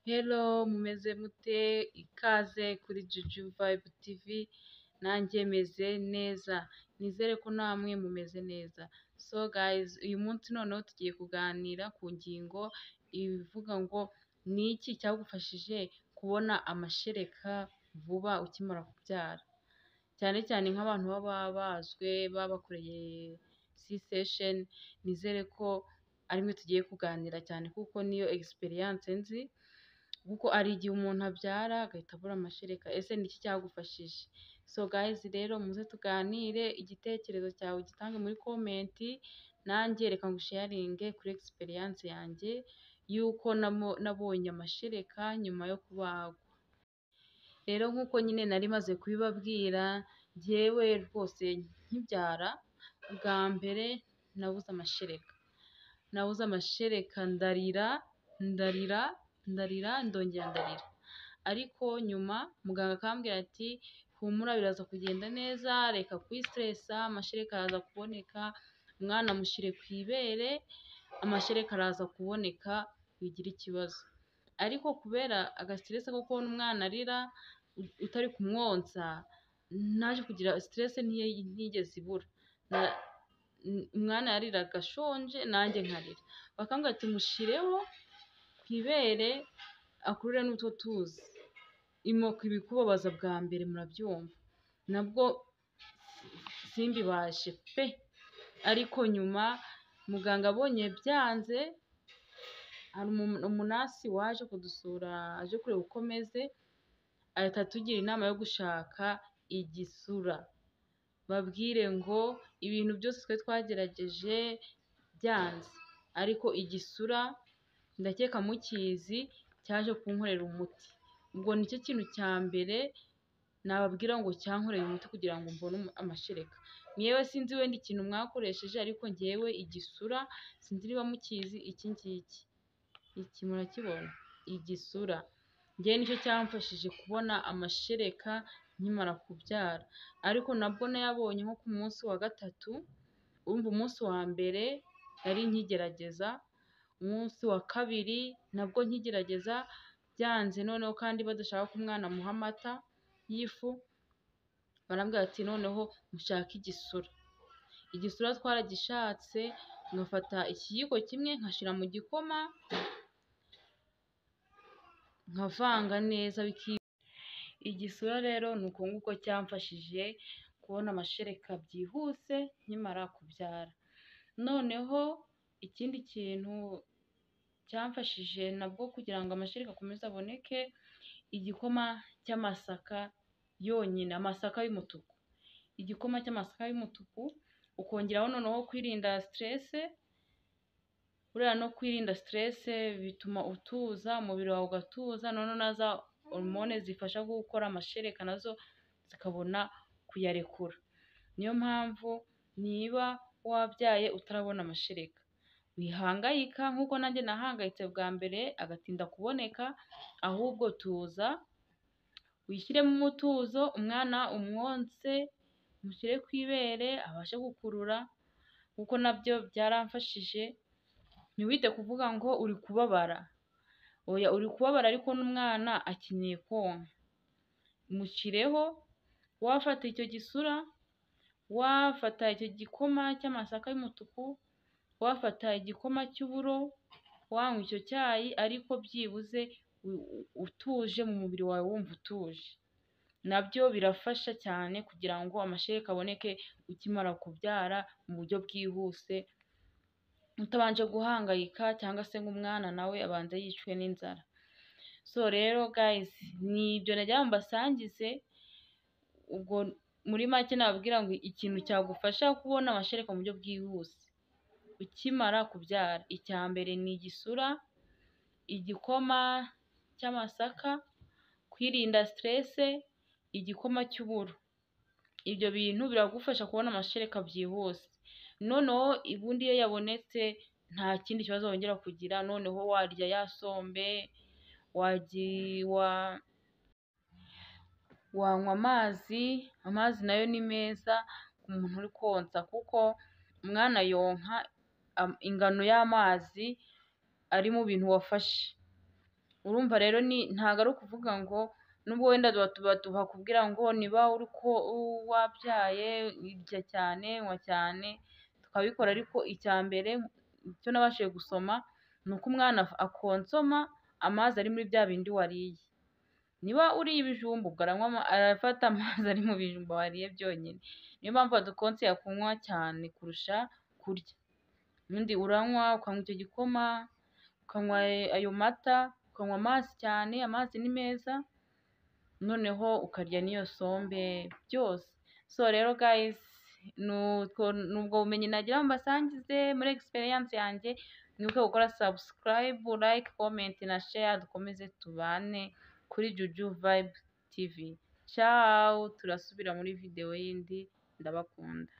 Hello, mumeze mute? Ikaze kuri Juju Vibe TV, nanjye meze neza, nizere ko namwe mumeze neza. So guys, uyu munsi noneho tugiye kuganira ku ngingo ivuga ngo ni iki cyagufashije kubona amashereka vuba ukimara kubyara, cyane cyane nk'abantu baba bazwe, baba bakoreye C-section. Nizere ko arimwe tugiye kuganira cyane kuko niyo experience nzi, kuko ari igihe umuntu abyara agahita abura amashereka. Ese ni iki cyagufashije? So guys, rero muze tuganire, igitekerezo cyawe gitange muri comment, nanjye reka ngusharinge kuri experience yanjye yuko nabonye amashereka nyuma yo kubagwa. Rero nk'uko nyine nari maze kubibabwira, njyewe rwose nkibyara bwa mbere nabuze amashereka, ndarira ndongera ndarira, ariko nyuma muganga akambwira ati humura biraza kugenda neza, reka kwistressa, amashereka araza kuboneka, umwana mushyire ku ibere, amashereka araza kuboneka, wigira ikibazo. Ariko kubera agastress ko kubona umwana arira utari kumwonsa, naje kugira stress ntigeze ibura. Umwana yariraga ashonje, nanjye nkarira, bakambwira ati mushireho ku ibere akurure n'utwo tuzi, imoko ibikubabaza bwa mbere murabyumva, nabwo simbibashe pe. Ariko nyuma muganga abonye byanze, hari umunasi waje kudusura aje kureba uko meze, ahita atugira inama yo gushaka igisura. Babwire ngo ibintu byose twe twagerageje byanze, ariko igisura ndakeka mukizi, cyaje kunkorera umuti. Ubwo nicyo kintu cya mbere nababwira ngo cyankoreye umuti kugira ngo mbone amashereka. Mwewe sinzi wenda ikintu mwakoresheje, ariko njyewe igisura, sinzi niba mukizi, iki murakibona, igisura njyewe nicyo cyamfashije kubona amashereka nkimara kubyara. Ariko nabwo nayabonye nko ku munsi wa gatatu. Urumva umunsi wa mbere nari nkigerageza, umunsi wa kabiri nabwo nkigerageza byanze, noneho kandi badashaka ko umwana amuha amata y'ifu, barambwira ati noneho mushake igisura. Twaragishatse, ngafata ikiyiko kimwe nkashyira mu gikoma, nkavanga neza igisura. Rero ni uko nguko cyamfashije kubona amashereka byihuse nkimara kubyara. Noneho ikindi kintu cyamfashije nabwo kugira ngo amashereka akomeze aboneke, igikoma cy'amasaka yonyine, amasaka y'umutuku, igikoma cy'amasaka y'umutuku, ukongeraho noneho kwirinda stress. Buriya no kwirinda stress bituma utuza, umubiri wawe ugatuza, noneho na za hormone zifasha gukora amashereka nazo zikabona kuyarekura. Niyo mpamvu niba wabyaye utarabona amashereka, wihangayika nk'uko nanjye nahangayitse bwa mbere agatinda kuboneka, ahubwo tuza, wishyiremo umutuzo, umwana umwonse, mushyire ku ibere abashe gukurura, kuko nabyo byaramfashije. Ntiwite kuvuga ngo uri kubabara, oya, uri kubabara ariko n'umwana akeneye konka. Mushyireho, wafata icyo gisura, wafata icyo gikoma cy'amasaka y'umutuku, wafata igikoma cy'uburo, wanywa icyo cyayi, ariko byibuze utuje mu mubiri wawe, wumva utuje. Nabyo birafasha cyane kugira ngo amashereka aboneke ukimara kubyara mu buryo bwihuse, utabanje guhangayika, cyangwa se ngo umwana nawe abanze yicwe n'inzara. So rero guys, ni ibyo nagira ngo mbasangize. Ubwo muri make nababwira ngo ikintu cyagufasha kubona amashereka mu buryo bwihuse ukimara kubyara, icya mbere ni igisura, igikoma cy'amasaka, kwirinda stress, igikoma cy'uburo. Ibyo bintu biragufasha kubona amashereka byihuse. Noneho ubundi iyo yabonetse nta kindi kibazo wongera kugira. Noneho warya ya sombe, wanywa amazi nayo ni meza ku muntu uri konsa, kuko umwana yonka ingano y'amazi ari mu bintu wafashe. urumva rero ntago ari ukuvuga ngo nubwo wenda bakubwira ngo niba uri ko wabyaye irya cyane nywa cyane tukabikora, ariko icya mbere icyo nabashije gusoma ni uko umwana akonsoma amazi ari muri bya bindi wariye. Niba uriye ibijumba ubwo arafata amazi ari mu bijumba wariye byonyine. Niyo mpamvu badukonseye kunywa cyane kurusha kurya. Ubundi uranywa ukanywa icyo gikoma, ukanywa ayo mata, ukanywa amazi cyane, amazi ni meza, noneho ukarya n'iyo sombe byose. So rero guys, nubwo bumenyi nagira ngo mbasangize muri experience yanjye, mwibuke gukora subscribe, like, comment na share, dukomeze tubane kuri Juju Vibe TV. Ciao, turasubira muri video yindi, ndabakunda.